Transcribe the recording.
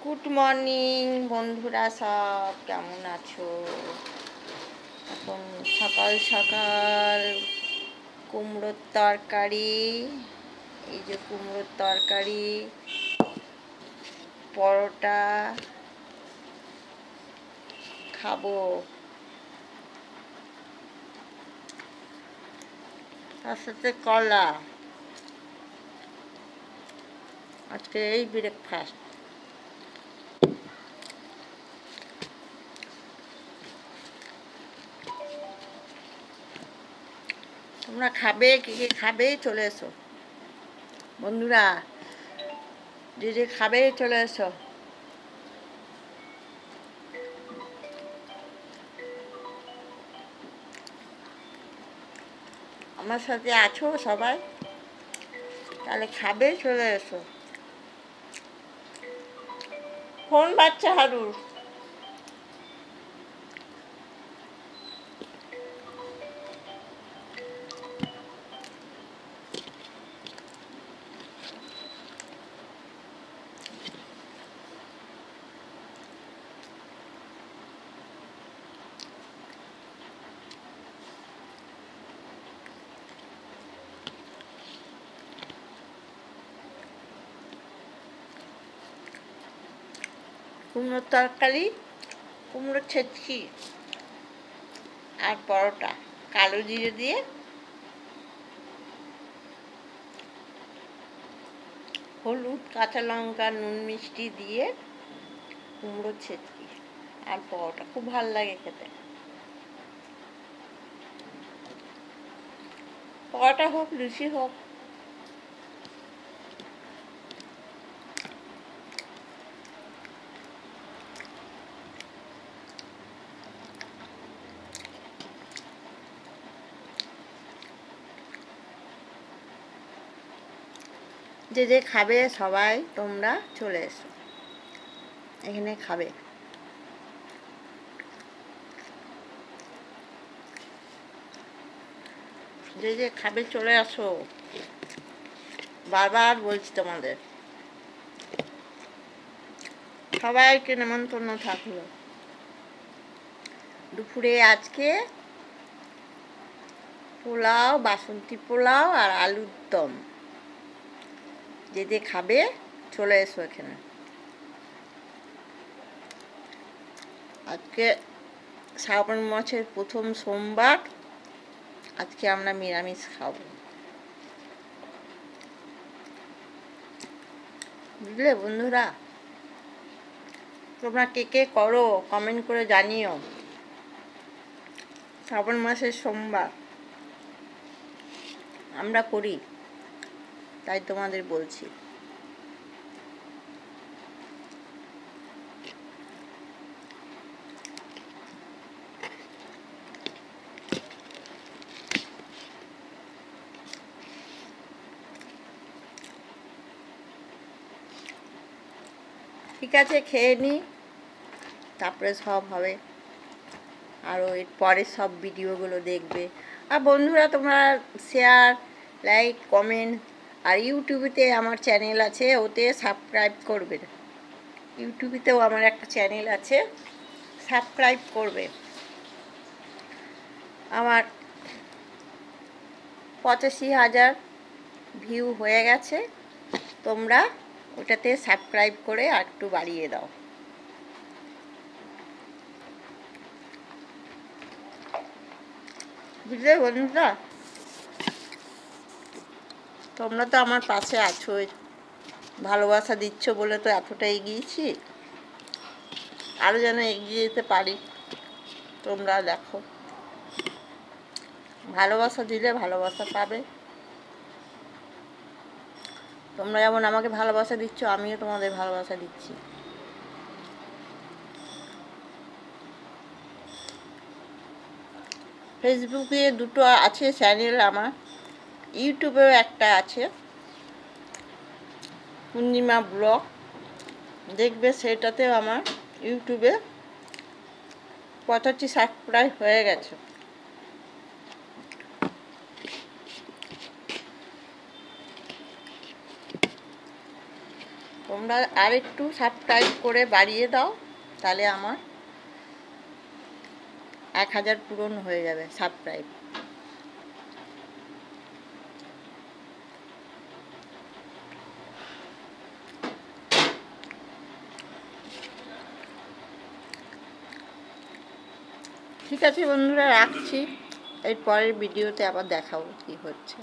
Good morning বন্ধুরা, সব কেমন আছো? এখন সকাল সকাল কুমড়োর তরকারি, এই যে কুমড়োর তরকারি, পরোটা খাবো, তার সাথে কলা। আজকে এই ব্রেকফাস্ট। তোমরা খাবে, কে কে খাবে চলে এসো বন্ধুরা, যে যে খাবে চলে এসো। আমার সাথে আছো সবাই? তাহলে খাবে চলে এসো। ফোন বাচ্চা হারুর। কুমড়োর তরকারি, কুমড়োর ছেচকি আর পরোটা কালো জিরে দিয়ে, হলুদ, কাঁচা লঙ্কা, নুন মিষ্টি দিয়ে কুমড়োর ছেচকি আর পরোটা খুব ভালো লাগে খেতে। পরোটা হোক, লুচি হোক। যে যে খাবে সবাই তোমরা চলে এসো, এখানে খাবে। যে যে খাবে চলে আসো, বারবার বলছি তোমাদের। সবাইকে নেমন্তন্ন থাকলো। দুপুরে আজকে পোলাও, বাসন্তী পোলাও আর আলুর দম। যে যে খাবে চলে এসো এখানে। আজকে শ্রাবণ মাসের প্রথম সোমবার, আজকে আমরা নিরামিষ খাবো, বুঝলে বন্ধুরা? তোমরা কে কে করো কমেন্ট করে জানিও। শ্রাবণ মাসের সোমবার আমরা করি, তাই তোমাদের বলছি। ঠিক আছে, খেয়ে নিই, তারপরে সব হবে। আরও এর পরের সব ভিডিওগুলো দেখবে। আর বন্ধুরা, তোমরা শেয়ার, লাইক, কমেন্ট, আর ইউটিউবেতে আমার চ্যানেল আছে, ওতে সাবস্ক্রাইব করবে। ইউটিউবেতেও আমার একটা চ্যানেল আছে, সাবস্ক্রাইব করবে। আমার 85,000 ভিউ হয়ে গেছে, তোমরা ওটাতে সাবস্ক্রাইব করে আর একটু বাড়িয়ে দাও। বুঝলে বন্ধুরা? তোমরা তো আমার পাশে আছোই, ভালোবাসা দিচ্ছ বলে তো এতটা এগিয়েছি, আরও যেন এগিয়ে যেতে পারি। তোমরা দেখো, ভালোবাসা দিলে ভালোবাসা পাবে। তোমরা যেমন আমাকে ভালোবাসা দিচ্ছ, আমিও তোমাদের ভালোবাসা দিচ্ছি। ফেসবুকে দুটো আছে চ্যানেল আমার, ইউটিউবেও একটা আছে, পূর্ণিমা ব্লগ, দেখবে। সেটাতেও আমার ইউটিউবে 85 সাবস্ক্রাইব হয়ে গেছে। তোমরা আর একটু সাবস্ক্রাইব করে বাড়িয়ে দাও, তাহলে আমার 1000 পূরণ হয়ে যাবে সাবস্ক্রাইব। ঠিক আছে বন্ধুরা, রাখছি। এর পরের ভিডিওতে আবার দেখাবো কি হচ্ছে।